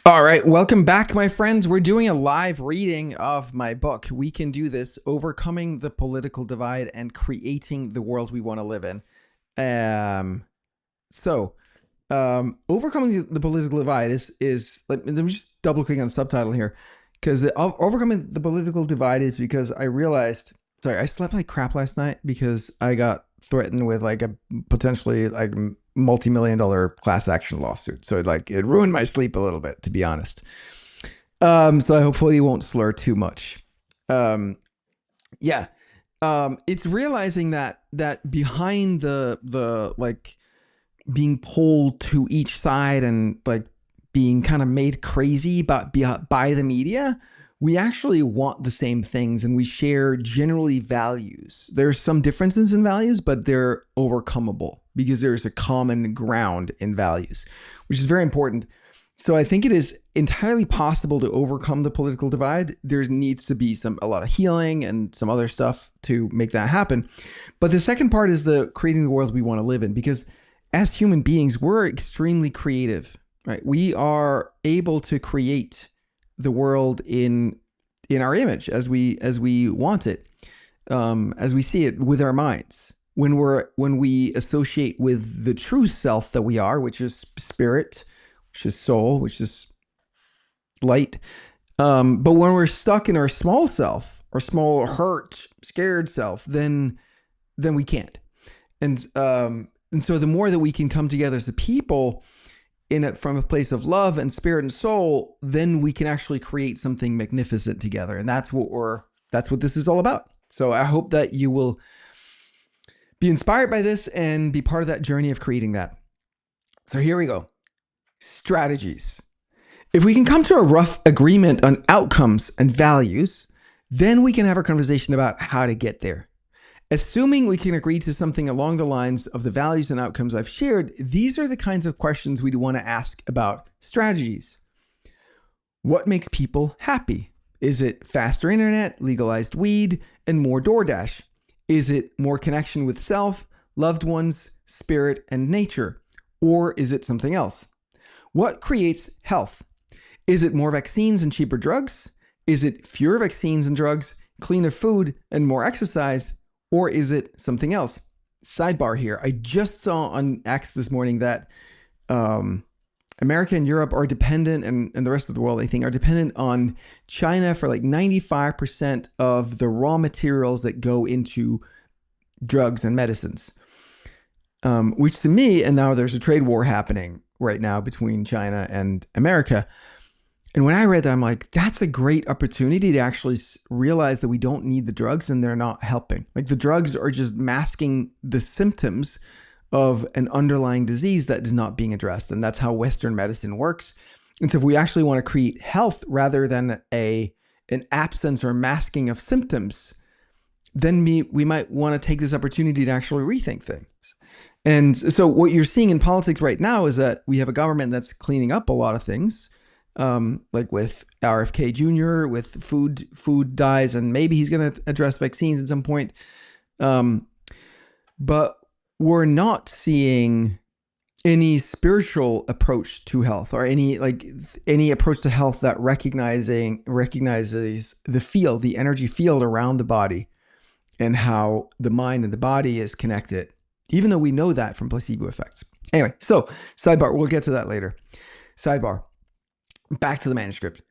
All right, welcome back, my friends. We're doing a live reading of my book. We can do this: Overcoming the Political Divide and Creating the World We Want to Live in. Overcoming the political divide is let me just double click on the subtitle here, because overcoming the political divide is because I realized. Sorry, I slept like crap last night because I got threatened with like a potentially like multi-million-dollar class action lawsuit. So it ruined my sleep a little bit, to be honest. So I hopefully won't slur too much. Yeah. It's realizing that behind the like being pulled to each side and like being kind of made crazy by the media, we actually want the same things and we share generally values. There's some differences in values, but they're overcomable because there's a common ground in values, which is very important. So I think it is entirely possible to overcome the political divide. There needs to be a lot of healing and some other stuff to make that happen. But the second part is the creating the world we want to live in, because as human beings, we're extremely creative, right? We are able to create the world in our image as we want it, as we see it with our minds. When we associate with the true self that we are, which is spirit, which is soul, which is light. But when we're stuck in our small self, our small, hurt, scared self, then we can't. And so the more that we can come together as a people from a place of love and spirit and soul, then we can actually create something magnificent together. And that's what this is all about. So I hope that you will be inspired by this and be part of that journey of creating that. So here we go. Strategies. If we can come to a rough agreement on outcomes and values, then we can have a conversation about how to get there. Assuming we can agree to something along the lines of the values and outcomes I've shared, these are the kinds of questions we'd want to ask about strategies. What makes people happy? Is it faster internet, legalized weed, and more DoorDash? Is it more connection with self, loved ones, spirit, and nature? Or is it something else? What creates health? Is it more vaccines and cheaper drugs? Is it fewer vaccines and drugs, cleaner food, and more exercise? Or is it something else? Sidebar here. I just saw on X this morning that America and Europe are dependent, and the rest of the world, I think, are dependent on China for like 95% of the raw materials that go into drugs and medicines. Which to me, and now there's a trade war happening right now between China and America. And when I read that, I'm like, that's a great opportunity to actually realize that we don't need the drugs and they're not helping. Like the drugs are just masking the symptoms of an underlying disease that is not being addressed. And that's how Western medicine works. And so if we actually want to create health rather than an absence or masking of symptoms, then we might want to take this opportunity to actually rethink things. And so what you're seeing in politics right now is that we have a government that's cleaning up a lot of things. Like with RFK Jr., with food dyes, and maybe he's going to address vaccines at some point. But we're not seeing any spiritual approach to health or any approach to health that recognizes the energy field around the body and how the mind and the body is connected, even though we know that from placebo effects. Anyway, so sidebar, we'll get to that later. Sidebar. Back to the manuscript.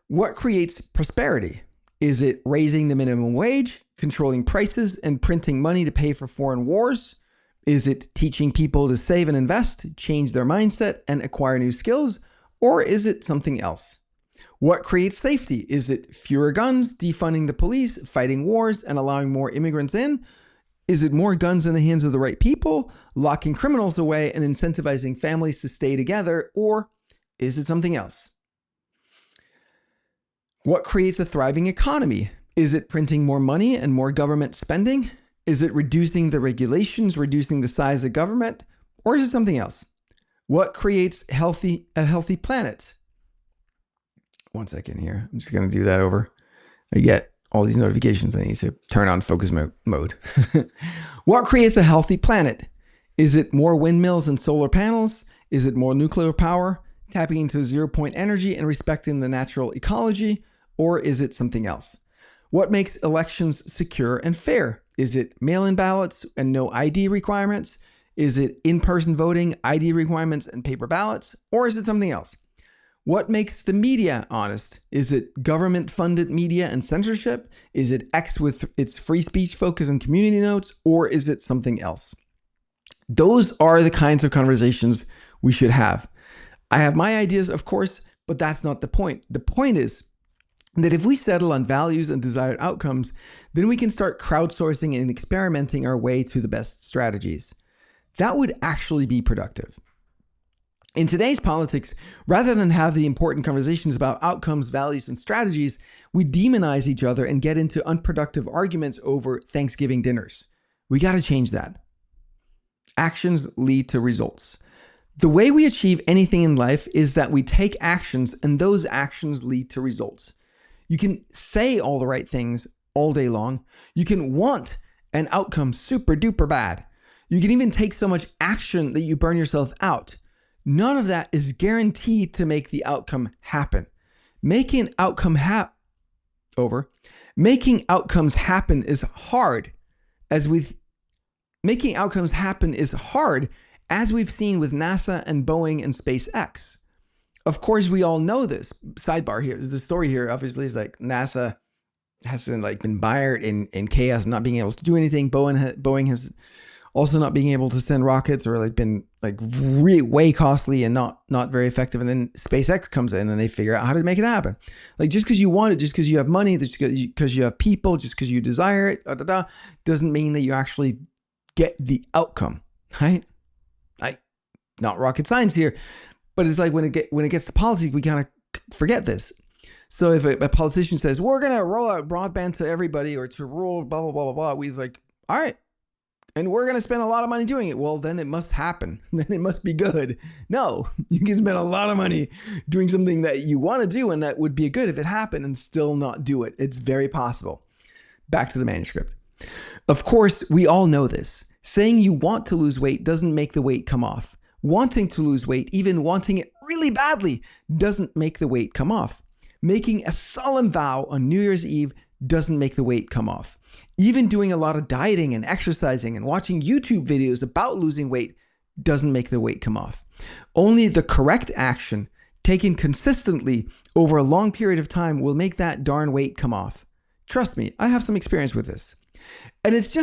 What creates prosperity? Is it raising the minimum wage, controlling prices, and printing money to pay for foreign wars? Is it teaching people to save and invest, change their mindset, and acquire new skills? Or is it something else? What creates safety? Is it fewer guns, defunding the police, fighting wars, and allowing more immigrants in? Is it more guns in the hands of the right people, locking criminals away, and incentivizing families to stay together? Or is it something else? What creates a thriving economy? Is it printing more money and more government spending? Is it reducing the regulations, reducing the size of government? Or is it something else? What creates a healthy planet? One second here. I'm just going to do that over. I get all these notifications. I need to turn on focus mode. What creates a healthy planet? Is it more windmills and solar panels? Is it more nuclear power? tapping into 0 point energy and respecting the natural ecology? Or is it something else? What makes elections secure and fair? Is it mail-in ballots and no ID requirements? Is it in-person voting, ID requirements, and paper ballots? Or is it something else? What makes the media honest? Is it government-funded media and censorship? Is it X with its free speech focus and community notes? Or is it something else? Those are the kinds of conversations we should have. I have my ideas, of course, but that's not the point. The point is that if we settle on values and desired outcomes, then we can start crowdsourcing and experimenting our way to the best strategies. That would actually be productive. In today's politics, rather than have the important conversations about outcomes, values, and strategies, we demonize each other and get into unproductive arguments over Thanksgiving dinners. We got to change that. Actions lead to results. The way we achieve anything in life is that we take actions, and those actions lead to results. You can say all the right things all day long. You can want an outcome super duper bad. You can even take so much action that you burn yourself out. None of that is guaranteed to make the outcome happen. Making outcomes happen is hard, as we've seen with NASA and Boeing and SpaceX. Of course, we all know this. Sidebar here is the story here. Obviously, is like NASA has been mired in chaos, not being able to do anything. Boeing has also not being able to send rockets, or been way costly and not very effective. And then SpaceX comes in and they figure out how to make it happen. Just because you want it, just because you have money, just because you have people, just because you desire it, doesn't mean that you actually get the outcome, right? Not rocket science here, but it's when it gets to politics, we kind of forget this. So if a politician says, we're going to roll out broadband to everybody, or to rural blah, blah, blah, blah, blah, we're all right. And we're going to spend a lot of money doing it. Well, then it must happen. Then it must be good. No, you can spend a lot of money doing something that you want to do, and that would be good if it happened, and still not do it. It's very possible. Back to the manuscript. Of course, we all know this. Saying you want to lose weight doesn't make the weight come off. Wanting to lose weight, even wanting it really badly, doesn't make the weight come off. Making a solemn vow on New Year's Eve doesn't make the weight come off. Even doing a lot of dieting and exercising and watching YouTube videos about losing weight doesn't make the weight come off. Only the correct action, taken consistently over a long period of time, will make that darn weight come off. Trust me, I have some experience with this. And it's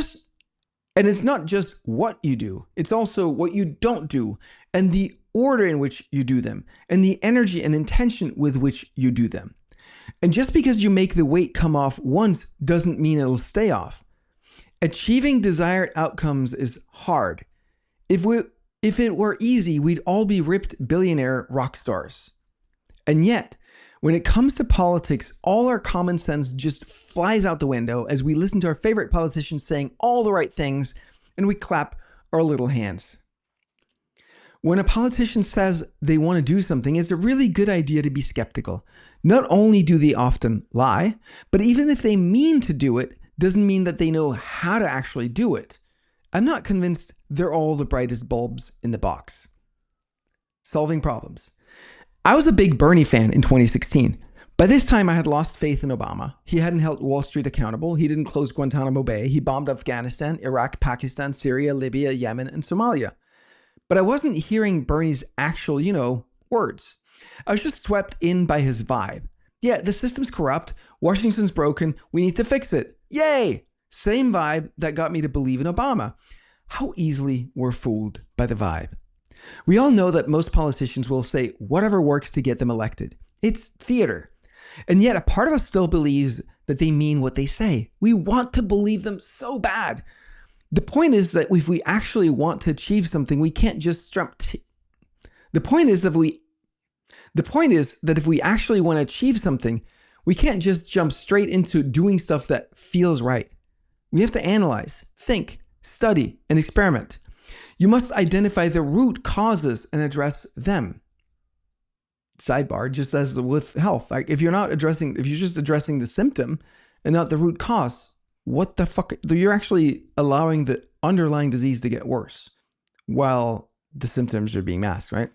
not just what you do, it's also what you don't do, and the order in which you do them, and the energy and intention with which you do them. And just because you make the weight come off once doesn't mean it'll stay off. Achieving desired outcomes is hard. If it were easy, we'd all be ripped billionaire rock stars. And yet, when it comes to politics, all our common sense just flies out the window as we listen to our favorite politicians saying all the right things, and we clap our little hands. When a politician says they want to do something, it's a really good idea to be skeptical. Not only do they often lie, but even if they mean to do it, doesn't mean that they know how to actually do it. I'm not convinced they're all the brightest bulbs in the box. Solving problems. I was a big Bernie fan in 2016. By this time, I had lost faith in Obama. He hadn't held Wall Street accountable. He didn't close Guantanamo Bay. He bombed Afghanistan, Iraq, Pakistan, Syria, Libya, Yemen, and Somalia. But I wasn't hearing Bernie's actual, words. I was just swept in by his vibe. Yeah, the system's corrupt. Washington's broken. We need to fix it. Yay! Same vibe that got me to believe in Obama. How easily we're fooled by the vibe. We all know that most politicians will say whatever works to get them elected. It's theater. And yet a part of us still believes that they mean what they say. We want to believe them so bad. The point is that if we actually want to achieve something, we can't just jump. The point is that if we actually want to achieve something, we can't just jump straight into doing stuff that feels right. We have to analyze, think, study, and experiment. You must identify the root causes and address them. Sidebar, just as with health, if you're just addressing the symptom and not the root cause, what the fuck? You're actually allowing the underlying disease to get worse while the symptoms are being masked, right?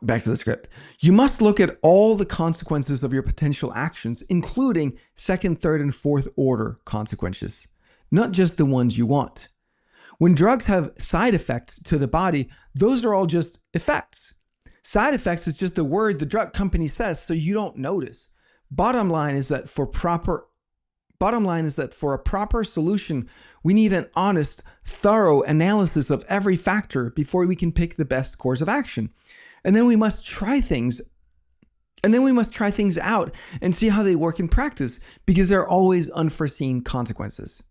Back to the script. You must look at all the consequences of your potential actions, including second, third, and fourth order consequences, not just the ones you want. When drugs have side effects to the body, those are all just effects. Side effects is just a word the drug company says so you don't notice. Bottom line is that for a proper solution, we need an honest, thorough analysis of every factor before we can pick the best course of action. And then we must try things. Out and see how they work in practice, because there are always unforeseen consequences.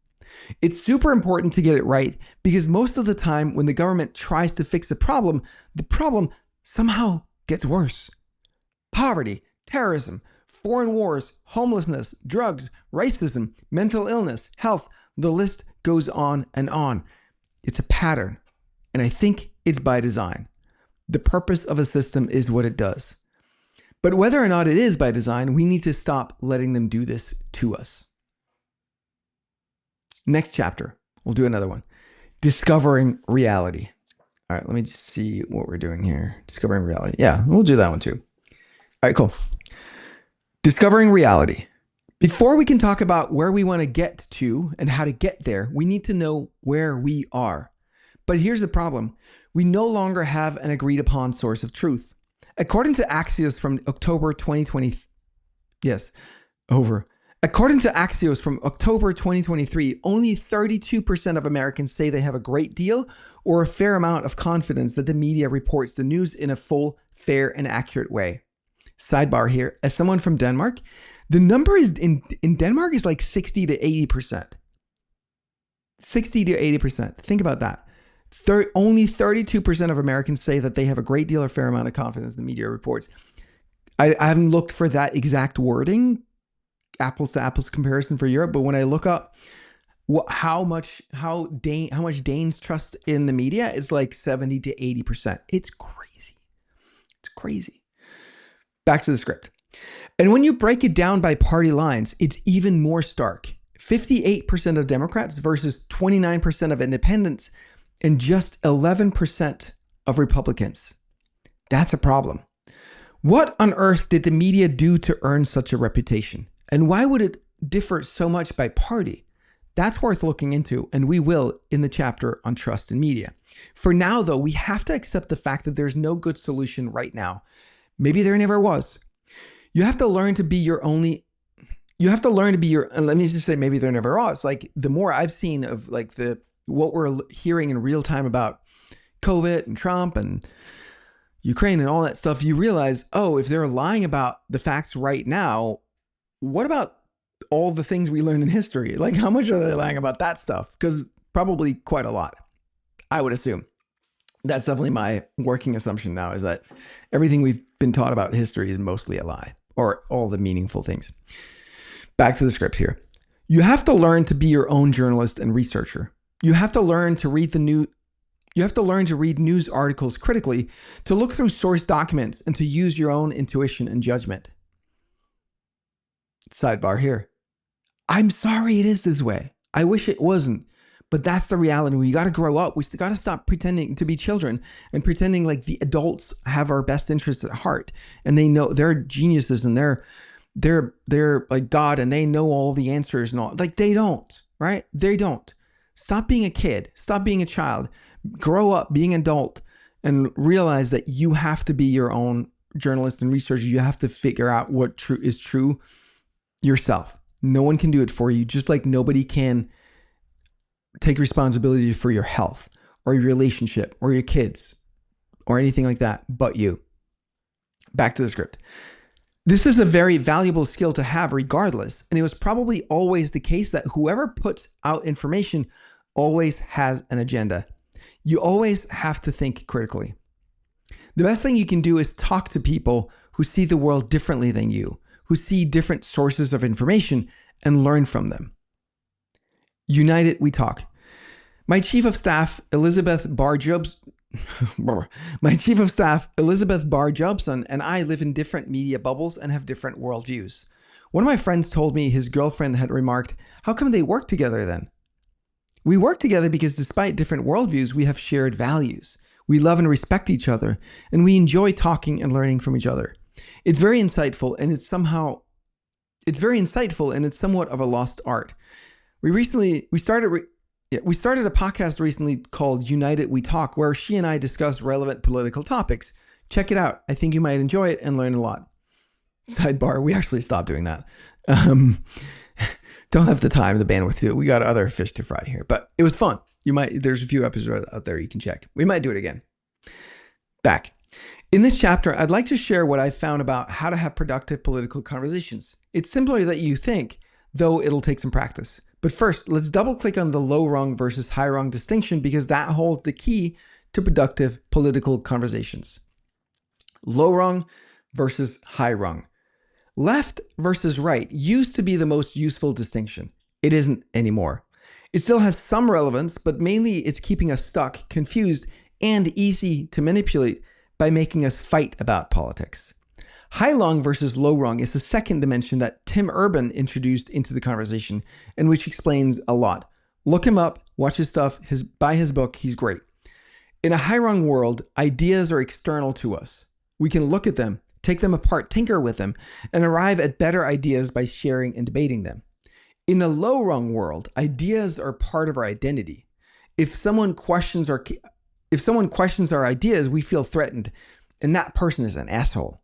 It's super important to get it right, because most of the time when the government tries to fix the problem somehow gets worse. Poverty, terrorism, foreign wars, homelessness, drugs, racism, mental illness, health, the list goes on and on. It's a pattern, and I think it's by design. The purpose of a system is what it does. But whether or not it is by design, we need to stop letting them do this to us. Next chapter, we'll do another one. Discovering reality. All right, let me just see what we're doing here. Discovering reality. Yeah, we'll do that one too. All right, cool. Discovering reality. Before we can talk about where we want to get to and how to get there, we need to know where we are. But here's the problem. We no longer have an agreed upon source of truth. According to Axios from October 2020, According to Axios from October 2023, only 32% of Americans say they have a great deal or a fair amount of confidence that the media reports the news in a full, fair, and accurate way. Sidebar here, as someone from Denmark, the number is in Denmark is like 60 to 80%. 60 to 80%. Think about that. Only 32% of Americans say that they have a great deal or fair amount of confidence in the media reports. I haven't looked for that exact wording, apples to apples comparison for Europe, but when I look up how much Danes trust in the media, it's like 70 to 80%. It's crazy. It's crazy. Back to the script. And when you break it down by party lines, it's even more stark. 58% of Democrats versus 29% of independents and just 11% of Republicans. That's a problem. What on earth did the media do to earn such a reputation? And why would it differ so much by party? That's worth looking into, and we will in the chapter on trust in media. For now, though, we have to accept the fact that there's no good solution right now. Maybe there never was. You have to learn to be your, let me just say maybe there never was. Like, the more I've seen of like what we're hearing in real time about COVID and Trump and Ukraine and all that stuff, you realize, oh, if they're lying about the facts right now, what about all the things we learned in history? Like, how much are they lying about that stuff? Because probably quite a lot, I would assume. That's definitely my working assumption now, is that everything we've been taught about history is mostly a lie, or all the meaningful things. Back to the script here. You have to learn to be your own journalist and researcher. You have to learn to read news articles critically, to look through source documents, and to use your own intuition and judgment. Sidebar here. I'm sorry it is this way. I wish it wasn't, but that's the reality. We got to grow up. We got to stop pretending to be children and pretending like the adults have our best interests at heart, and they know they're geniuses and they're like God and they know all the answers and all. Like, they don't, right? They don't. Stop being a kid. Stop being a child. Grow up, being an adult, and realize that you have to be your own journalist and researcher. You have to figure out what is true yourself. No one can do it for you, just like nobody can take responsibility for your health or your relationship or your kids or anything like that but you. Back to the script. This is a very valuable skill to have regardless, and it was probably always the case that whoever puts out information always has an agenda. You always have to think critically. The best thing you can do is talk to people who see the world differently than you, who see different sources of information, and learn from them. United we talk. My chief of staff, Elizabeth Barr Jobson, and I live in different media bubbles and have different worldviews. One of my friends told me his girlfriend had remarked, "How come they work together then?" We work together because despite different worldviews, we have shared values. We love and respect each other, and we enjoy talking and learning from each other. It's very insightful, and it's somewhat of a lost art. We started a podcast recently called United We Talk, where she and I discuss relevant political topics. Check it out. I think you might enjoy it and learn a lot. Sidebar, we actually stopped doing that. Don't have the time, the bandwidth to do it. We got other fish to fry here, but it was fun. There's a few episodes out there you can check. We might do it again. Back. In this chapter, I'd like to share what I've found about how to have productive political conversations. It's simpler than you think, though it'll take some practice. But first, let's double click on the low rung versus high rung distinction, because that holds the key to productive political conversations. Low rung versus high rung. Left versus right used to be the most useful distinction. It isn't anymore. It still has some relevance, but mainly it's keeping us stuck, confused, and easy to manipulate by making us fight about politics. High rung versus low rung is the second dimension that Tim Urban introduced into the conversation, and which explains a lot. Look him up, watch his stuff, buy his book, he's great. In a high rung world, ideas are external to us. We can look at them, take them apart, tinker with them, and arrive at better ideas by sharing and debating them. In a low rung world, ideas are part of our identity. If someone questions our ideas, we feel threatened, and that person is an asshole.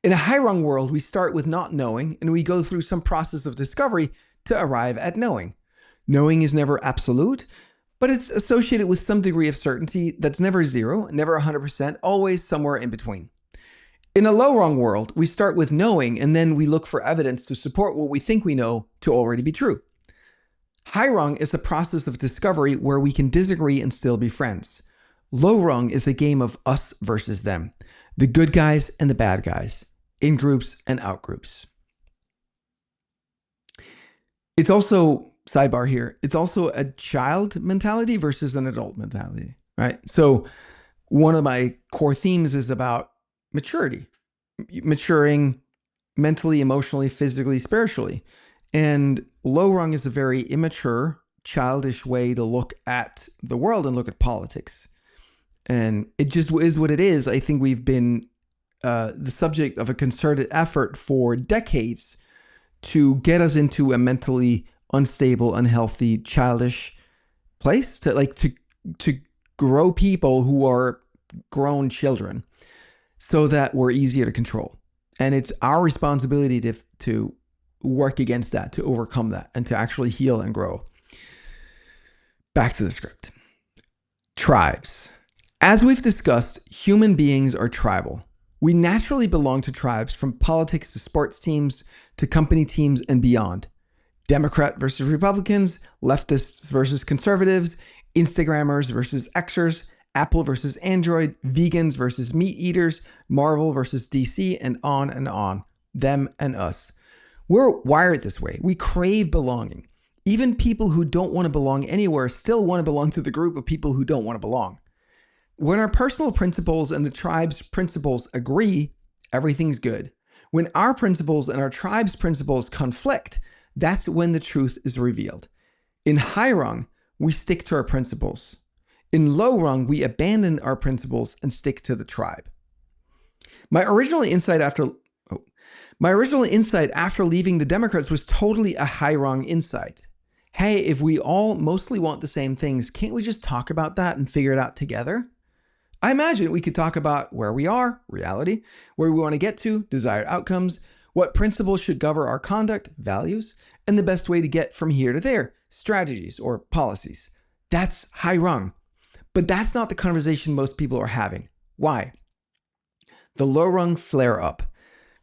In a high rung world, we start with not knowing, and we go through some process of discovery to arrive at knowing. Knowing is never absolute, but it's associated with some degree of certainty that's never zero, never 100%, always somewhere in between. In a low rung world, we start with knowing, and then we look for evidence to support what we think we know to already be true. High rung is a process of discovery where we can disagree and still be friends. Low rung is a game of us versus them, the good guys and the bad guys, in groups and out groups. It's also, sidebar here, it's also a child mentality versus an adult mentality, right? So one of my core themes is about maturity, maturing mentally, emotionally, physically, spiritually. And low rung is a very immature, childish way to look at the world and look at politics. And it just is what it is. I think we've been the subject of a concerted effort for decades to get us into a mentally unstable, unhealthy, childish place to grow people who are grown children so that we're easier to control. And it's our responsibility to work against that, to overcome that, and to actually heal and grow. Back to the script. Tribes. As we've discussed, human beings are tribal. We naturally belong to tribes, from politics to sports teams to company teams and beyond. Democrat versus Republicans, leftists versus conservatives, Instagrammers versus Xers, Apple versus Android, vegans versus meat eaters, Marvel versus DC, and on and on. Them and us. We're wired this way. We crave belonging. Even people who don't want to belong anywhere still want to belong to the group of people who don't want to belong. When our personal principles and the tribe's principles agree, everything's good. When our principles and our tribe's principles conflict, that's when the truth is revealed. In high rung, we stick to our principles. In low rung, we abandon our principles and stick to the tribe. My original insight after leaving the Democrats was totally a high rung insight. Hey, if we all mostly want the same things, can't we just talk about that and figure it out together? I imagine we could talk about where we are, reality, where we want to get to, desired outcomes, what principles should govern our conduct, values, and the best way to get from here to there, strategies or policies. That's high rung. But that's not the conversation most people are having. Why? The low rung flare up.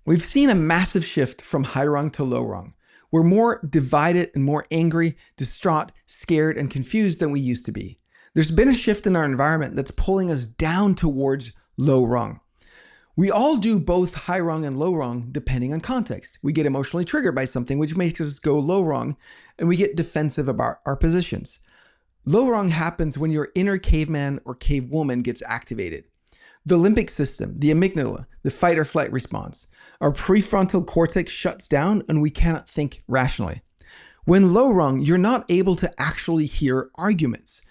We've seen a massive shift from high rung to low rung. We're more divided and more angry, distraught, scared, and confused than we used to be. There's been a shift in our environment that's pulling us down towards low rung. We all do both high rung and low rung depending on context. We get emotionally triggered by something, which makes us go low rung, and we get defensive about our positions. Low rung happens when your inner caveman or cavewoman gets activated. The limbic system, the amygdala, the fight or flight response. Our prefrontal cortex shuts down and we cannot think rationally. When low rung, you're not able to actually hear arguments.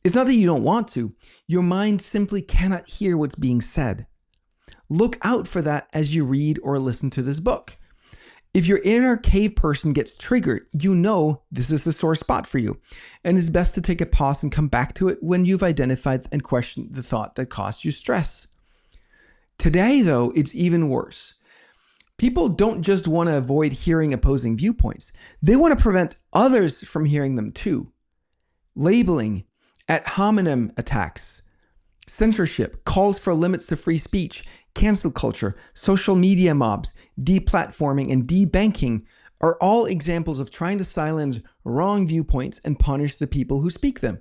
It's not that you don't want to. Your mind simply cannot hear what's being said. Look out for that as you read or listen to this book. If your inner cave person gets triggered, you know this is the sore spot for you, and it's best to take a pause and come back to it when you've identified and questioned the thought that caused you stress. Today, though, it's even worse. People don't just want to avoid hearing opposing viewpoints. They want to prevent others from hearing them too. Labeling, ad hominem attacks, censorship, calls for limits to free speech, cancel culture, social media mobs, deplatforming, and debanking are all examples of trying to silence wrong viewpoints and punish the people who speak them.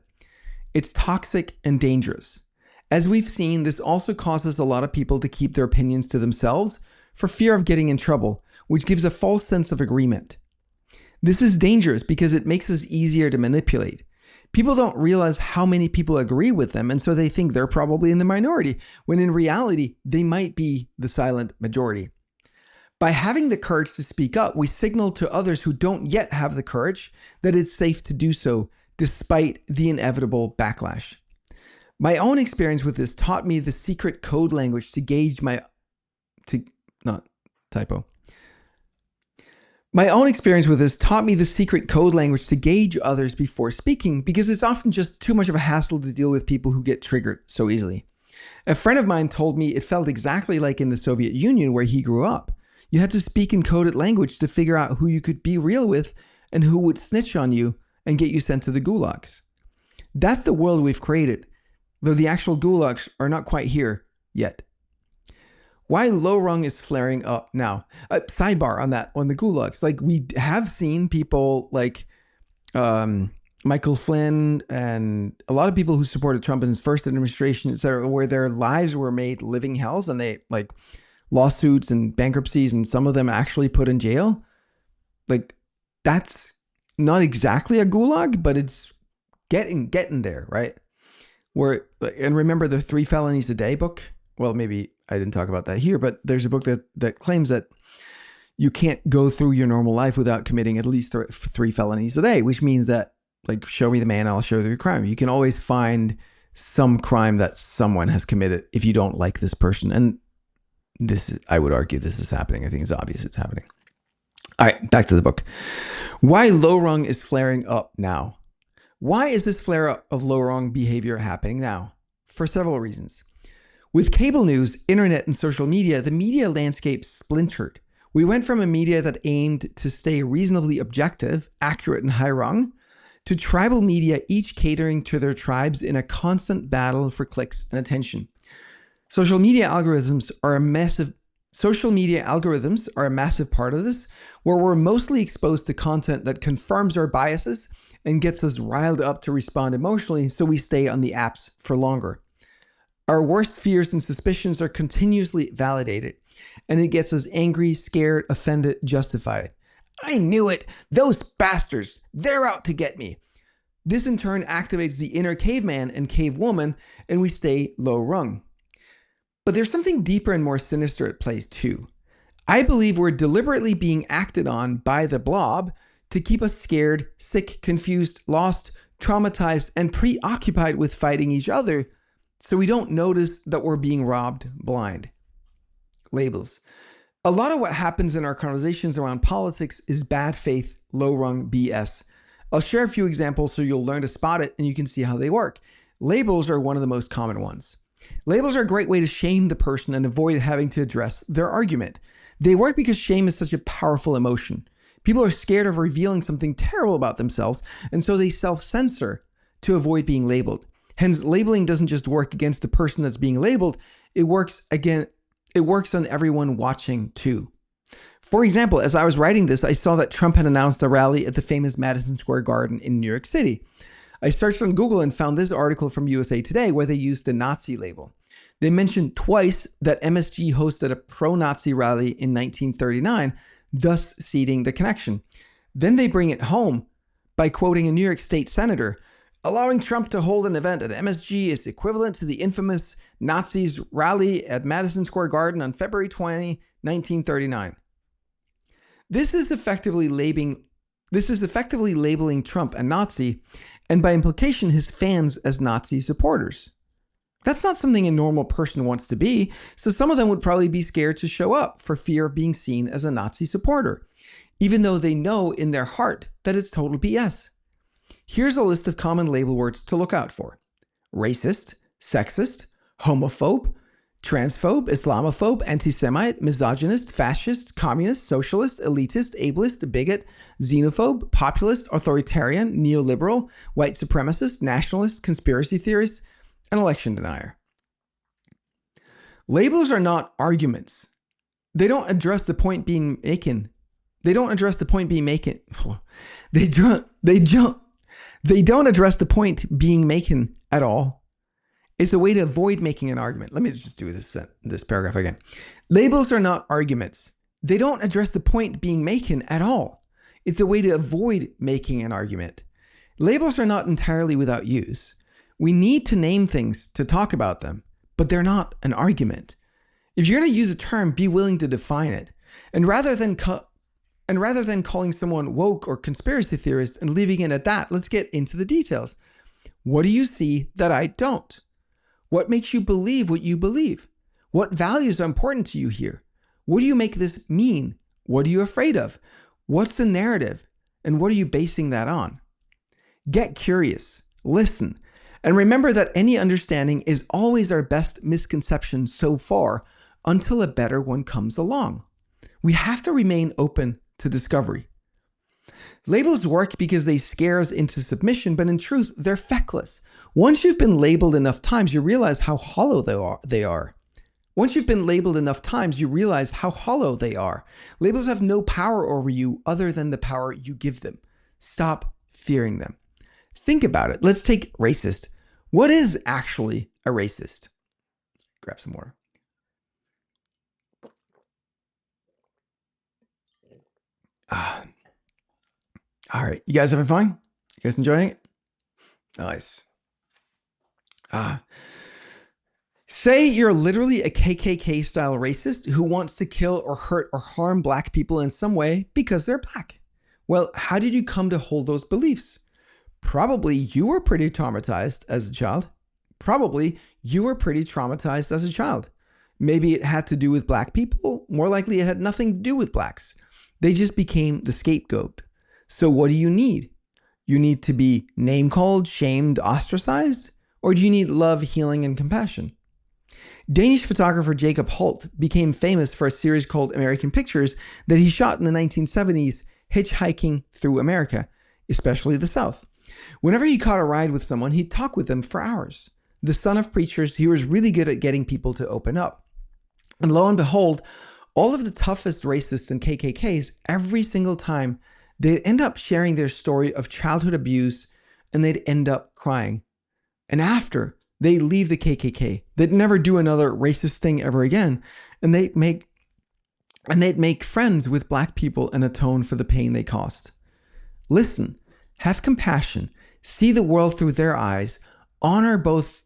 It's toxic and dangerous. As we've seen, this also causes a lot of people to keep their opinions to themselves for fear of getting in trouble, which gives a false sense of agreement. This is dangerous because it makes us easier to manipulate. People don't realize how many people agree with them, and so they think they're probably in the minority, when in reality, they might be the silent majority. By having the courage to speak up, we signal to others who don't yet have the courage that it's safe to do so, despite the inevitable backlash. My own experience with this taught me the secret code language to gauge My own experience with this taught me the secret code language to gauge others before speaking, because it's often just too much of a hassle to deal with people who get triggered so easily. A friend of mine told me it felt exactly like in the Soviet Union where he grew up. You had to speak in coded language to figure out who you could be real with and who would snitch on you and get you sent to the gulags. That's the world we've created, though the actual gulags are not quite here yet. Why low rung is flaring up now. Sidebar on that, on the gulags. Like, we have seen people like Michael Flynn and a lot of people who supported Trump in his first administration, etc., where their lives were made living hells, and they like lawsuits and bankruptcies, and some of them actually put in jail. Like, that's not exactly a gulag, but it's getting there, right? And remember the 3 Felonies a Day book? Well, maybe I didn't talk about that here, but there's a book that claims that you can't go through your normal life without committing at least 3 felonies a day, which means that, like, show me the man, I'll show you the crime. You can always find some crime that someone has committed if you don't like this person. And I would argue this is happening. I think it's obvious it's happening. All right, back to the book. Why low rung is flaring up now. Why is this flare up of low rung behavior happening now? For several reasons. With cable news, internet, and social media, the media landscape splintered. We went from a media that aimed to stay reasonably objective, accurate, and high rung, to tribal media each catering to their tribes in a constant battle for clicks and attention. Social media algorithms are a massive part of this, where we're mostly exposed to content that confirms our biases and gets us riled up to respond emotionally, so we stay on the apps for longer. Our worst fears and suspicions are continuously validated, and it gets us angry, scared, offended, justified. I knew it! Those bastards! They're out to get me! This in turn activates the inner caveman and cavewoman, and we stay low rung. But there's something deeper and more sinister at play too. I believe we're deliberately being acted on by the blob to keep us scared, sick, confused, lost, traumatized, and preoccupied with fighting each other, so we don't notice that we're being robbed blind. Labels. A lot of what happens in our conversations around politics is bad faith, low rung BS. I'll share a few examples so you'll learn to spot it and you can see how they work. Labels are one of the most common ones. Labels are a great way to shame the person and avoid having to address their argument. They work because shame is such a powerful emotion. People are scared of revealing something terrible about themselves, and so they self-censor to avoid being labeled. Hence, labeling doesn't just work against the person that's being labeled, it works on everyone watching too. For example, as I was writing this, I saw that Trump had announced a rally at the famous Madison Square Garden in New York City. I searched on Google and found this article from USA Today where they used the Nazi label. They mentioned twice that MSG hosted a pro-Nazi rally in 1939, thus seeding the connection. Then they bring it home by quoting a New York State senator. Allowing Trump to hold an event at MSG is equivalent to the infamous Nazis rally at Madison Square Garden on February 20, 1939. This is effectively This is effectively labeling Trump a Nazi, and by implication, his fans as Nazi supporters. That's not something a normal person wants to be, so some of them would probably be scared to show up for fear of being seen as a Nazi supporter, even though they know in their heart that it's total BS. Here's a list of common label words to look out for: racist, sexist, homophobe, transphobe, Islamophobe, anti-Semite, misogynist, fascist, communist, socialist, elitist, ableist, bigot, xenophobe, populist, authoritarian, neoliberal, white supremacist, nationalist, conspiracy theorist, and election denier. Labels are not arguments. They don't address the point being making. They don't address the point being making. They don't address the point being making at all. It's a way to avoid making an argument. Let me just do this paragraph again. Labels are not arguments. They don't address the point being making at all. It's a way to avoid making an argument. Labels are not entirely without use. We need to name things to talk about them, but they're not an argument. If you're going to use a term, be willing to define it. And rather than calling someone woke or conspiracy theorist and leaving it at that, let's get into the details. What do you see that I don't? What makes you believe what you believe? What values are important to you here? What do you make this mean? What are you afraid of? What's the narrative? And what are you basing that on? Get curious, listen, and remember that any understanding is always our best misconception so far until a better one comes along. We have to remain open to discovery. Labels work because they scare us into submission, but in truth, they're feckless. Once you've been labeled enough times, you realize how hollow they are. Once you've been labeled enough times, you realize how hollow they are. Labels have no power over you other than the power you give them. Stop fearing them. Think about it. Let's take racist. What is actually a racist? Grab some water. All right. You guys having fun? You guys enjoying it? Nice. Say you're literally a KKK style racist who wants to kill or hurt or harm black people in some way because they're black. Well, how did you come to hold those beliefs? Probably you were pretty traumatized as a child. Maybe it had to do with black people. More likely it had nothing to do with blacks. They just became the scapegoat. So what do you need? You need to be name called, shamed, ostracized? Or do you need love, healing, and compassion? Danish photographer Jacob Holt became famous for a series called American Pictures that he shot in the 1970s, hitchhiking through America, especially the South. Whenever he caught a ride with someone, he'd talk with them for hours. The son of preachers, he was really good at getting people to open up. And lo and behold, all of the toughest racists and KKKs, every single time, they'd end up sharing their story of childhood abuse and they'd end up crying. And after, they'd leave the KKK. They'd never do another racist thing ever again. And they'd make friends with black people and atone for the pain they caused. Listen, have compassion, see the world through their eyes, honor both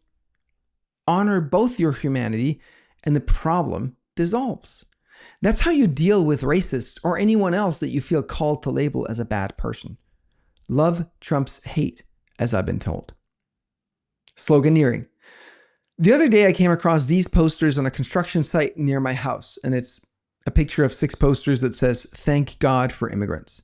your humanity, and the problem dissolves. That's how you deal with racists or anyone else that you feel called to label as a bad person. Love trumps hate, as I've been told. Sloganeering. The other day I came across these posters on a construction site near my house, and it's a picture of 6 posters that says, "Thank God for immigrants."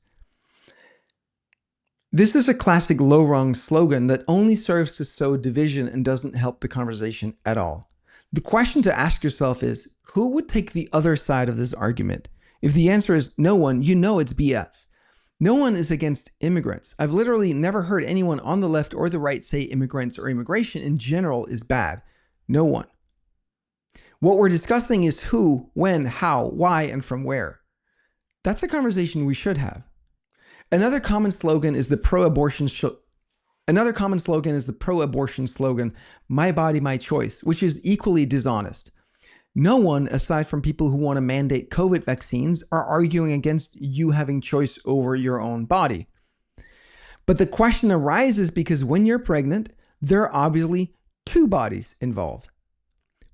This is a classic low-rung slogan that only serves to sow division and doesn't help the conversation at all. The question to ask yourself is, who would take the other side of this argument? If the answer is no one, you know it's BS. No one is against immigrants. I've literally never heard anyone on the left or the right say immigrants or immigration in general is bad. No one. What we're discussing is who, when, how, why, and from where. That's a conversation we should have. Another common slogan is the pro-abortion slogan, "My body, my choice," which is equally dishonest. No one, aside from people who want to mandate COVID vaccines, are arguing against you having choice over your own body. But the question arises because when you're pregnant, there are obviously 2 bodies involved.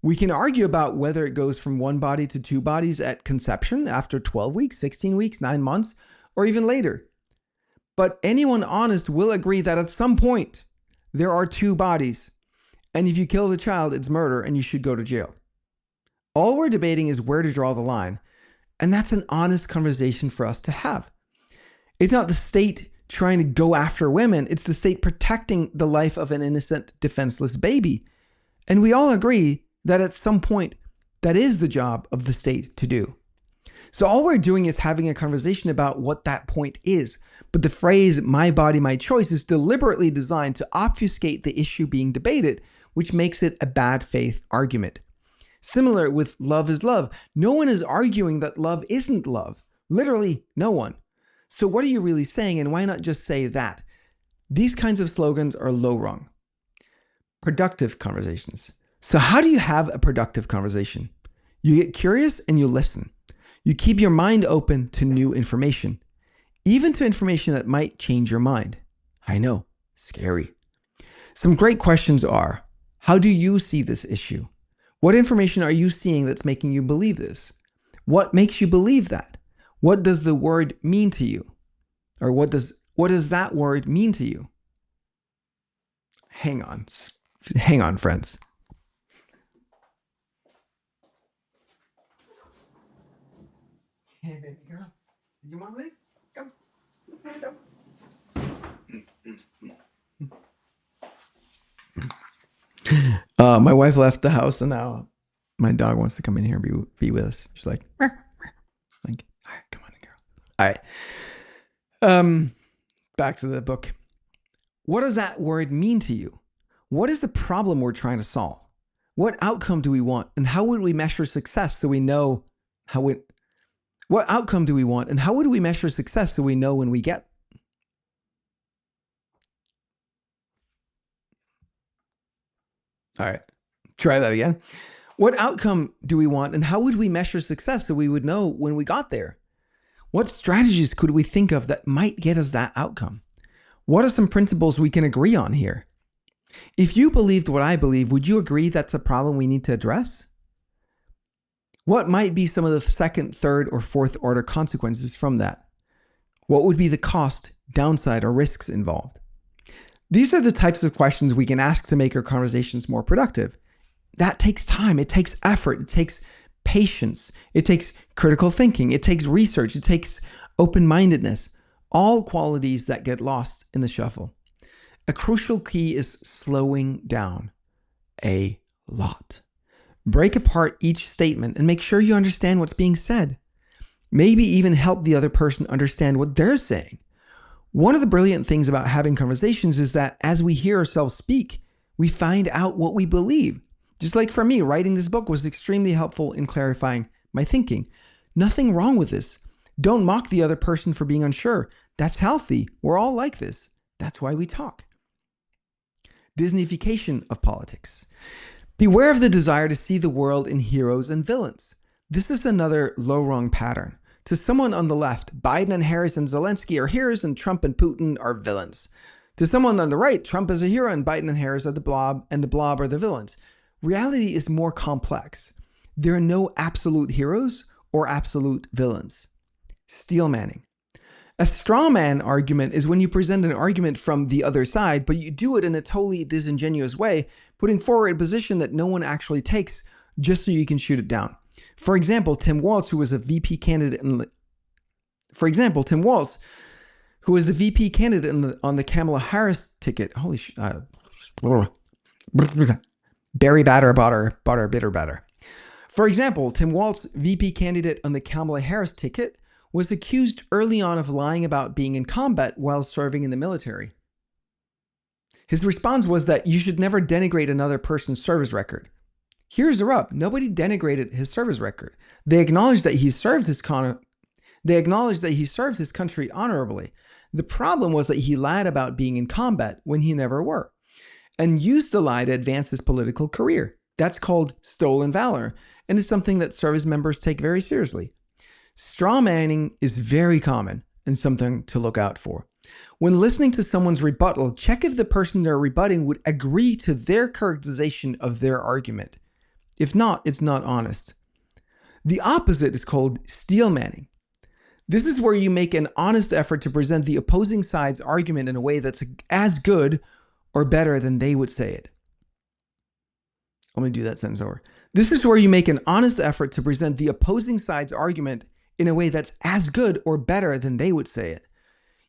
We can argue about whether it goes from 1 body to 2 bodies at conception, after 12 weeks, 16 weeks, 9 months, or even later. But anyone honest will agree that at some point, there are two bodies. And if you kill the child, it's murder and you should go to jail. All we're debating is where to draw the line. And that's an honest conversation for us to have. It's not the state trying to go after women. It's the state protecting the life of an innocent, defenseless baby. And we all agree that at some point, that is the job of the state to do. So all we're doing is having a conversation about what that point is. But the phrase, my body, my choice, is deliberately designed to obfuscate the issue being debated, which makes it a bad faith argument. Similar with love is love. No one is arguing that love isn't love. Literally, no one. So what are you really saying, and why not just say that? These kinds of slogans are low rung. Productive conversations. So how do you have a productive conversation? You get curious and you listen. You keep your mind open to new information, even to information that might change your mind. I know, scary. Some great questions are, how do you see this issue? What information are you seeing that's making you believe this? What makes you believe that? What does the word mean to you? Or what does that word mean to you? Hang on, friends. Hey, baby girl. Did you want to leave? Come. My wife left the house and now my dog wants to come in here and be with us. She's like, all right, come on, girl. All right. Back to the book. What does that word mean to you? What is the problem we're trying to solve? What outcome do we want? And how would we measure success so we know what outcome do we want? And how would we measure success so we know when we get? All right, try that again. What outcome do we want? And how would we measure success so we would know when we got there? What strategies could we think of that might get us that outcome? What are some principles we can agree on here? If you believed what I believe, would you agree that's a problem we need to address? What might be some of the second, third, or fourth order consequences from that? What would be the cost, downside, or risks involved? These are the types of questions we can ask to make our conversations more productive. That takes time. It takes effort. It takes patience. It takes critical thinking. It takes research. It takes open-mindedness. All qualities that get lost in the shuffle. A crucial key is slowing down a lot. Break apart each statement and make sure you understand what's being said. Maybe even help the other person understand what they're saying. One of the brilliant things about having conversations is that as we hear ourselves speak, we find out what we believe. Just like for me, writing this book was extremely helpful in clarifying my thinking. Nothing wrong with this. Don't mock the other person for being unsure. That's healthy. We're all like this. That's why we talk. Disneyfication of politics. Beware of the desire to see the world in heroes and villains. This is another low-rung pattern. To someone on the left, Biden and Harris and Zelensky are heroes and Trump and Putin are villains. To someone on the right, Trump is a hero and Biden and Harris are the blob and the blob are the villains. Reality is more complex. There are no absolute heroes or absolute villains. Steel manning. A straw man argument is when you present an argument from the other side, but you do it in a totally disingenuous way, putting forward a position that no one actually takes just so you can shoot it down. For example, Tim Walz, who was a VP candidate on the Kamala Harris ticket. Holy shit. Berry batter, butter, bitter batter. For example, Tim Walz, VP candidate on the Kamala Harris ticket, was accused early on of lying about being in combat while serving in the military. His response was that you should never denigrate another person's service record. Here's the rub. Nobody denigrated his service record. They acknowledged that he served his country honorably. The problem was that he lied about being in combat when he never were, and used the lie to advance his political career. That's called stolen valor, and is something that service members take very seriously. Straw manning is very common and something to look out for. When listening to someone's rebuttal, check if the person they're rebutting would agree to their characterization of their argument. If not, it's not honest. The opposite is called steel manning. This is where you make an honest effort to present the opposing side's argument in a way that's as good or better than they would say it. Let me do that sentence over. This is where you make an honest effort to present the opposing side's argument in a way that's as good or better than they would say it.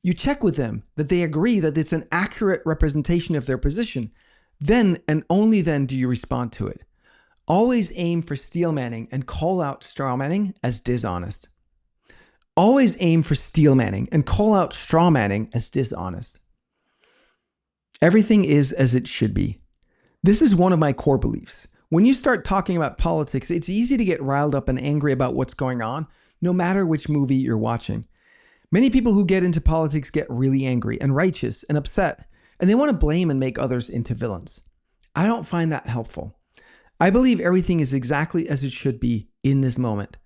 You check with them that they agree that it's an accurate representation of their position. Then and only then do you respond to it. Always aim for steelmanning and call out strawmanning as dishonest. Always aim for steelmanning and call out strawmanning as dishonest. Everything is as it should be. This is one of my core beliefs. When you start talking about politics, it's easy to get riled up and angry about what's going on, no matter which movie you're watching. Many people who get into politics get really angry and righteous and upset, and they want to blame and make others into villains. I don't find that helpful. I believe everything is exactly as it should be in this moment.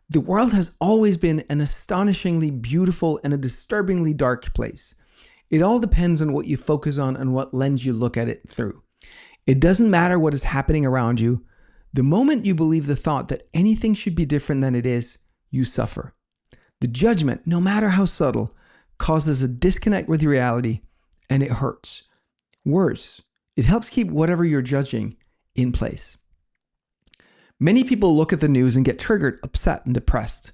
The world has always been an astonishingly beautiful and a disturbingly dark place. It all depends on what you focus on and what lens you look at it through. It doesn't matter what is happening around you. The moment you believe the thought that anything should be different than it is, you suffer. The judgment, no matter how subtle, causes a disconnect with reality, and it hurts. Worse, it helps keep whatever you're judging in place. Many people look at the news and get triggered, upset, and depressed.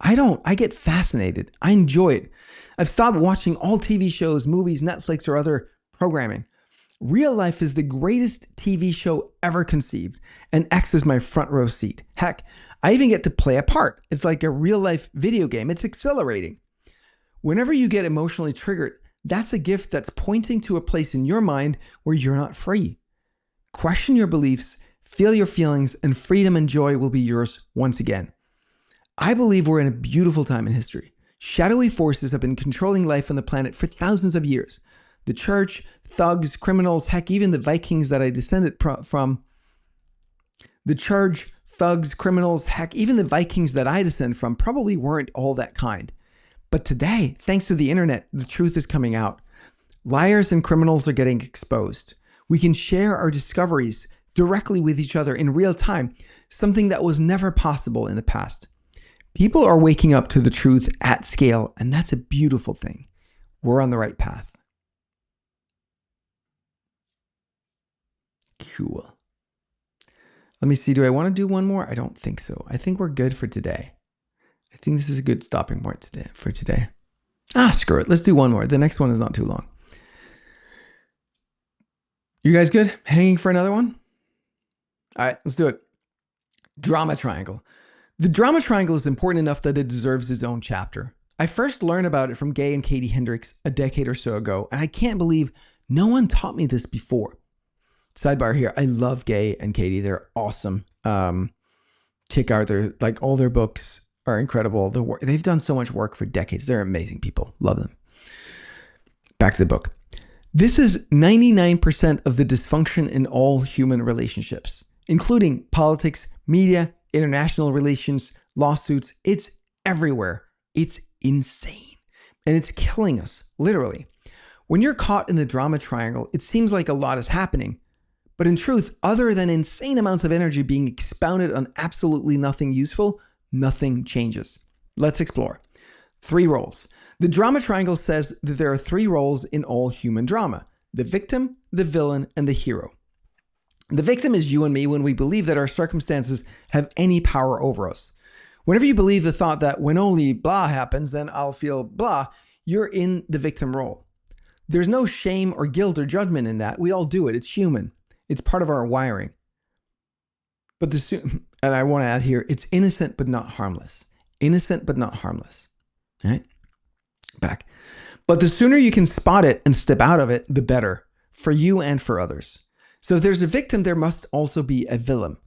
I don't. I get fascinated. I enjoy it. I've stopped watching all TV shows, movies, Netflix, or other programming. Real life is the greatest TV show ever conceived, and X is my front row seat. Heck, I even get to play a part. It's like a real life video game. It's exhilarating. Whenever you get emotionally triggered, that's a gift that's pointing to a place in your mind where you're not free. Question your beliefs, feel your feelings, and freedom and joy will be yours once again. I believe we're in a beautiful time in history. Shadowy forces have been controlling life on the planet for thousands of years. The church, thugs, criminals, heck, even the Vikings that I descended from. The church, thugs, criminals, heck, even the Vikings that I descend from probably weren't all that kind. But today, thanks to the internet, the truth is coming out. Liars and criminals are getting exposed. We can share our discoveries directly with each other in real time, something that was never possible in the past. People are waking up to the truth at scale, and that's a beautiful thing. We're on the right path. Cool. Let me see. Do I want to do one more? I don't think so. I think we're good for today. I think this is a good stopping point for today. Screw it. Let's do one more. The next one is not too long. You guys good? Hanging for another one? All right, let's do it. Drama triangle. The drama triangle is important enough that it deserves its own chapter. I first learned about it from Gay and Katie Hendricks a decade or so ago, and I can't believe no one taught me this before. Sidebar here, I love Gay and Katie. They're awesome. Check out all their books are incredible. They've done so much work for decades. They're amazing people. Love them. Back to the book. This is 99% of the dysfunction in all human relationships, including politics, media, international relations, lawsuits. It's everywhere. It's insane. And it's killing us, literally. When you're caught in the drama triangle, it seems like a lot is happening. But in truth, other than insane amounts of energy being expounded on absolutely nothing useful, nothing changes. Let's explore. 3 roles. The drama triangle says that there are 3 roles in all human drama: the victim, the villain, and the hero. The victim is you and me when we believe that our circumstances have any power over us. Whenever you believe the thought that when only blah happens, then I'll feel blah, you're in the victim role. There's no shame or guilt or judgment in that. We all do it. It's human. It's part of our wiring. But and I want to add here, it's innocent but not harmless. Innocent but not harmless. All right? Back. But the sooner you can spot it and step out of it, the better, for you and for others. So if there's a victim, there must also be a villain.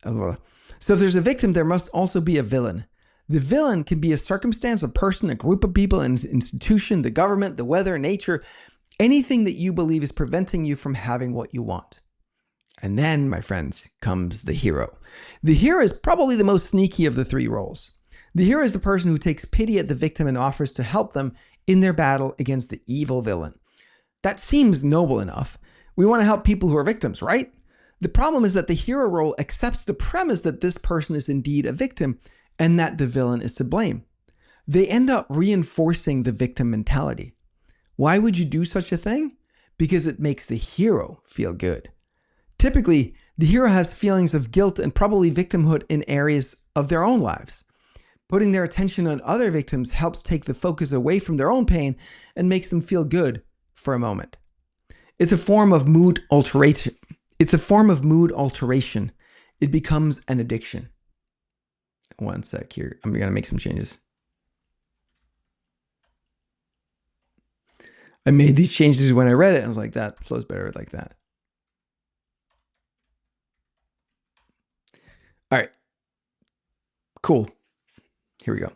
So if there's a victim, there must also be a villain. The villain can be a circumstance, a person, a group of people, an institution, the government, the weather, nature, anything that you believe is preventing you from having what you want. And then, my friends, comes the hero. The hero is probably the most sneaky of the 3 roles. The hero is the person who takes pity at the victim and offers to help them in their battle against the evil villain. That seems noble enough. We want to help people who are victims, right? The problem is that the hero role accepts the premise that this person is indeed a victim and that the villain is to blame. they end up reinforcing the victim mentality. Why would you do such a thing? Because it makes the hero feel good. Typically, the hero has feelings of guilt and probably victimhood in areas of their own lives. Putting their attention on other victims helps take the focus away from their own pain and makes them feel good for a moment. It's a form of mood alteration. It becomes an addiction. One sec here. I'm going to make some changes. I made these changes when I read it. I was like, that flows better like that. All right. Cool. Here we go.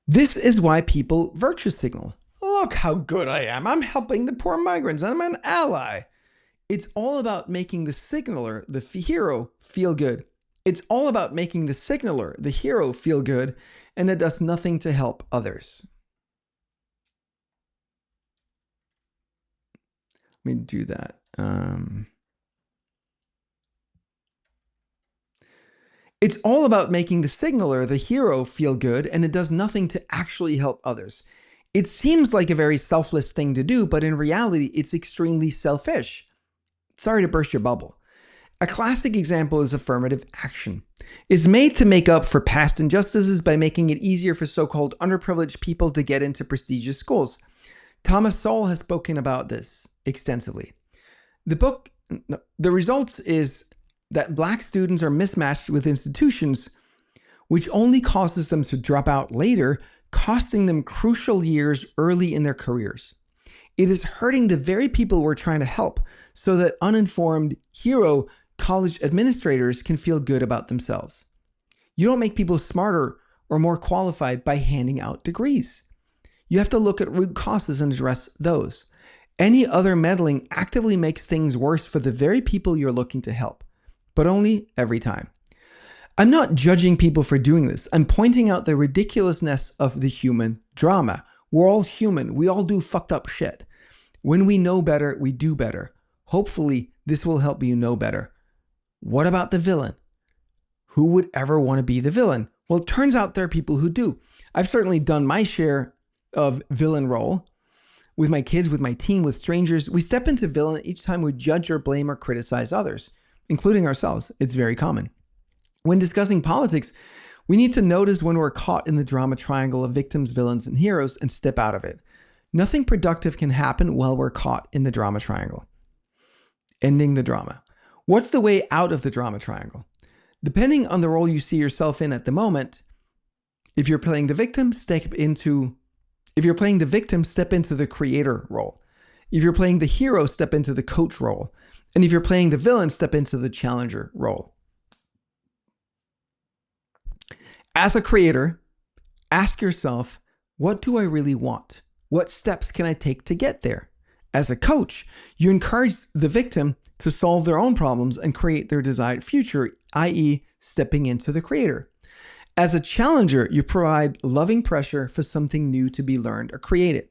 This is why people virtue signal. Look how good I am. I'm helping the poor migrants. I'm an ally. It's all about making the signaler, the hero, feel good. It's all about making the signaler, the hero, feel good, and it does nothing to help others. Let me do that. It's all about making the signaler, the hero, feel good, and it does nothing to actually help others. It seems like a very selfless thing to do, but in reality, it's extremely selfish. Sorry to burst your bubble. A classic example is affirmative action. It's made to make up for past injustices by making it easier for so-called underprivileged people to get into prestigious schools. Thomas Sowell has spoken about this extensively. The results is that Black students are mismatched with institutions, which only causes them to drop out later, costing them crucial years early in their careers. It is hurting the very people we're trying to help, so that uninformed hero college administrators can feel good about themselves. You don't make people smarter or more qualified by handing out degrees. You have to look at root causes and address those. Any other meddling actively makes things worse for the very people you're looking to help, but only every time. I'm not judging people for doing this. I'm pointing out the ridiculousness of the human drama. We're all human. We all do fucked up shit. When we know better, we do better. Hopefully, this will help you know better. What about the villain? Who would ever want to be the villain? Well, it turns out there are people who do. I've certainly done my share of villain role with my kids, with my team, with strangers. We step into villain each time we judge or blame or criticize others, including ourselves. It's very common. When discussing politics, we need to notice when we're caught in the drama triangle of victims, villains, and heroes and step out of it. Nothing productive can happen while we're caught in the drama triangle. Ending the drama. What's the way out of the drama triangle? Depending on the role you see yourself in at the moment, if you're playing the victim, step into the creator role. If you're playing the hero, step into the coach role. And if you're playing the villain, step into the challenger role. As a creator, ask yourself, what do I really want? What steps can I take to get there? As a coach, you encourage the victim to solve their own problems and create their desired future, i.e., stepping into the creator. As a challenger, you provide loving pressure for something new to be learned or created.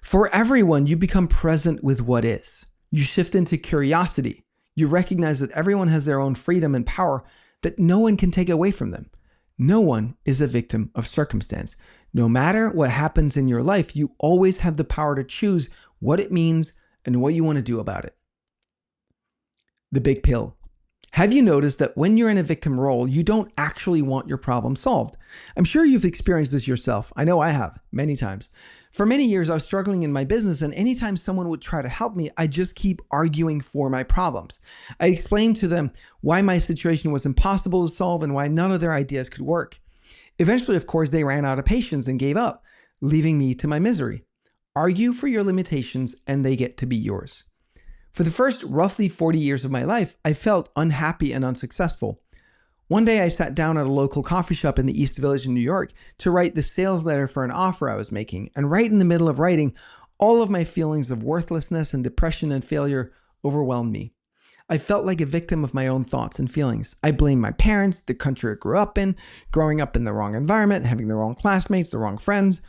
For everyone, you become present with what is. You shift into curiosity. You recognize that everyone has their own freedom and power that no one can take away from them. No one is a victim of circumstance. No matter what happens in your life, you always have the power to choose what it means and what you want to do about it. The big pill. Have you noticed that when you're in a victim role, you don't actually want your problem solved? I'm sure you've experienced this yourself. I know I have, many times. For many years, I was struggling in my business, and anytime someone would try to help me, I just keep arguing for my problems. I explained to them why my situation was impossible to solve and why none of their ideas could work. Eventually, of course, they ran out of patience and gave up, leaving me to my misery. Argue for your limitations, and they get to be yours. For the first roughly 40 years of my life, I felt unhappy and unsuccessful. One day I sat down at a local coffee shop in the East Village in New York to write the sales letter for an offer I was making, and right in the middle of writing, all of my feelings of worthlessness and depression and failure overwhelmed me. I felt like a victim of my own thoughts and feelings. I blamed my parents, the country I grew up in, growing up in the wrong environment, having the wrong classmates, the wrong friends.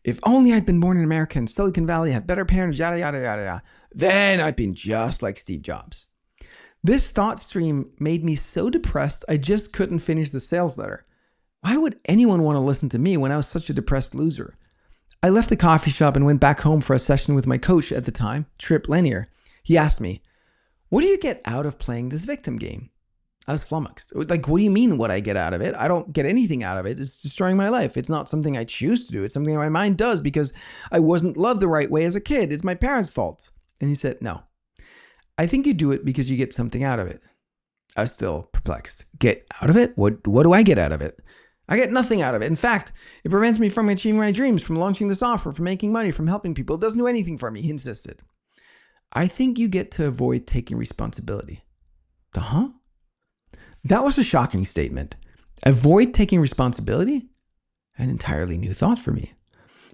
If only I'd been born in America in Silicon Valley, had better parents, yada, yada, yada, yada. Then I'd been just like Steve Jobs. This thought stream made me so depressed, I just couldn't finish the sales letter. Why would anyone want to listen to me when I was such a depressed loser? I left the coffee shop and went back home for a session with my coach at the time, Trip Lanier. He asked me, "What do you get out of playing this victim game?" I was flummoxed. Like, what do you mean what I get out of it? I don't get anything out of it. It's destroying my life. It's not something I choose to do. It's something my mind does because I wasn't loved the right way as a kid. It's my parents' fault. And he said, "No, I think you do it because you get something out of it." I was still perplexed. Get out of it? What do I get out of it? I get nothing out of it. In fact, it prevents me from achieving my dreams, from launching the software, from making money, from helping people. It doesn't do anything for me, he insisted. I think you get to avoid taking responsibility. Huh? That was a shocking statement. Avoid taking responsibility? An entirely new thought for me.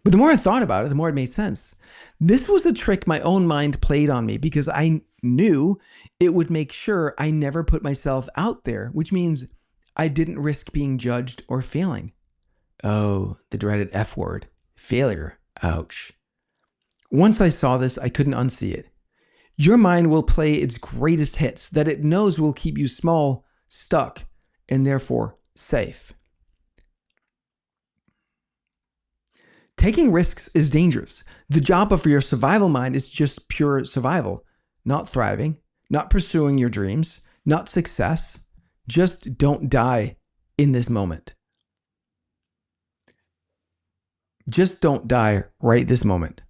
But the more I thought about it, the more it made sense. This was a trick my own mind played on me because I knew it would make sure I never put myself out there, which means I didn't risk being judged or failing. Oh, the dreaded F word, failure. Ouch. Once I saw this, I couldn't unsee it. Your mind will play its greatest hits that it knows will keep you small, stuck, and therefore safe. Taking risks is dangerous. The job of your survival mind is just pure survival, not thriving, not pursuing your dreams, not success. Just don't die in this moment. Just don't die right this moment.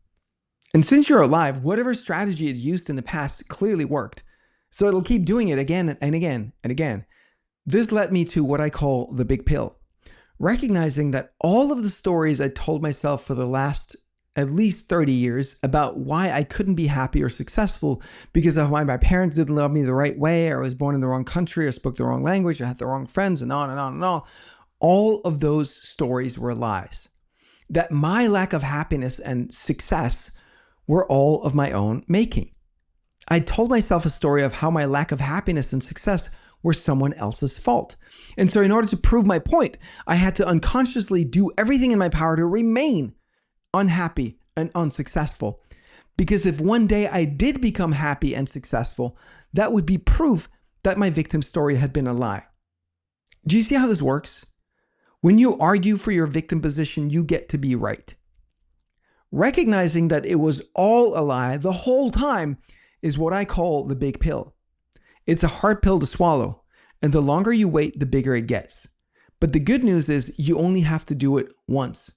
And since you're alive, whatever strategy it used in the past clearly worked. So it'll keep doing it again and again and again. This led me to what I call the big pill. Recognizing that all of the stories I told myself for the last at least 30 years about why I couldn't be happy or successful because of why my parents didn't love me the right way, or I was born in the wrong country, or spoke the wrong language, I had the wrong friends, and on and on and on. All of those stories were lies. That my lack of happiness and success were all of my own making. I told myself a story of how my lack of happiness and success were someone else's fault. And so in order to prove my point, I had to unconsciously do everything in my power to remain unhappy and unsuccessful. Because if one day I did become happy and successful, that would be proof that my victim story had been a lie. Do you see how this works? When you argue for your victim position, you get to be right. Recognizing that it was all a lie the whole time is what I call the big pill. It's a hard pill to swallow, and the longer you wait, the bigger it gets. But the good news is you only have to do it once.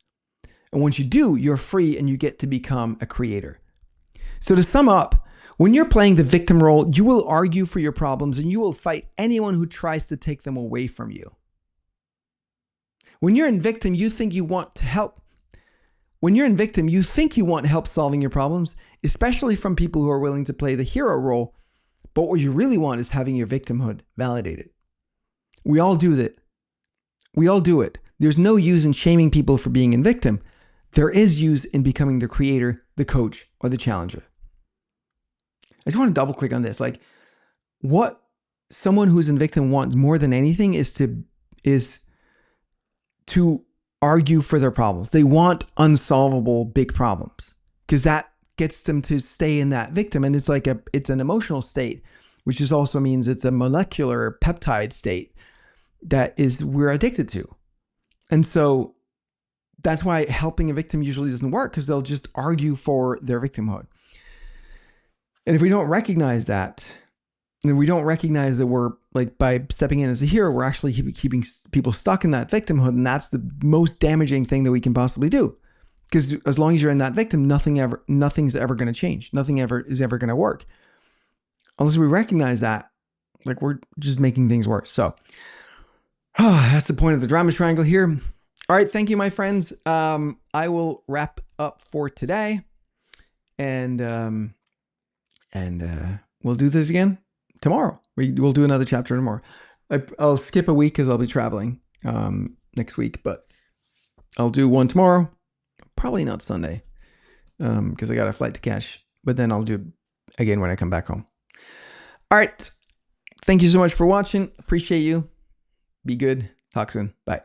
And once you do, you're free and you get to become a creator. So to sum up, when you're playing the victim role, you will argue for your problems and you will fight anyone who tries to take them away from you. When you're in victim, you think you want to help. When you're in victim, you think you want help solving your problems, especially from people who are willing to play the hero role. But what you really want is having your victimhood validated. We all do that. We all do it. There's no use in shaming people for being in victim. There is use in becoming the creator, the coach, or the challenger. I just want to double click on this. Like, what someone who's in victim wants more than anything is to argue for their problems. They want unsolvable big problems because that gets them to stay in that victim. And it's an emotional state, which just also means it's a molecular peptide state that we're addicted to. And so that's why helping a victim usually doesn't work, because they'll just argue for their victimhood. And if we don't recognize that, and we don't recognize that we're like, by stepping in as a hero, we're actually keeping people stuck in that victimhood. And that's the most damaging thing that we can possibly do. Because as long as you're in that victim, nothing's ever going to change. Nothing is ever going to work. Unless we recognize that, like, we're just making things worse. So that's the point of the drama triangle here. All right. Thank you, my friends. I will wrap up for today, and we'll do this again tomorrow. We'll do another chapter tomorrow. I'll skip a week because I'll be traveling next week, but I'll do one tomorrow. Probably not Sunday because I got a flight to catch, but then I'll do it again when I come back home. All right. Thank you so much for watching. Appreciate you. Be good. Talk soon. Bye.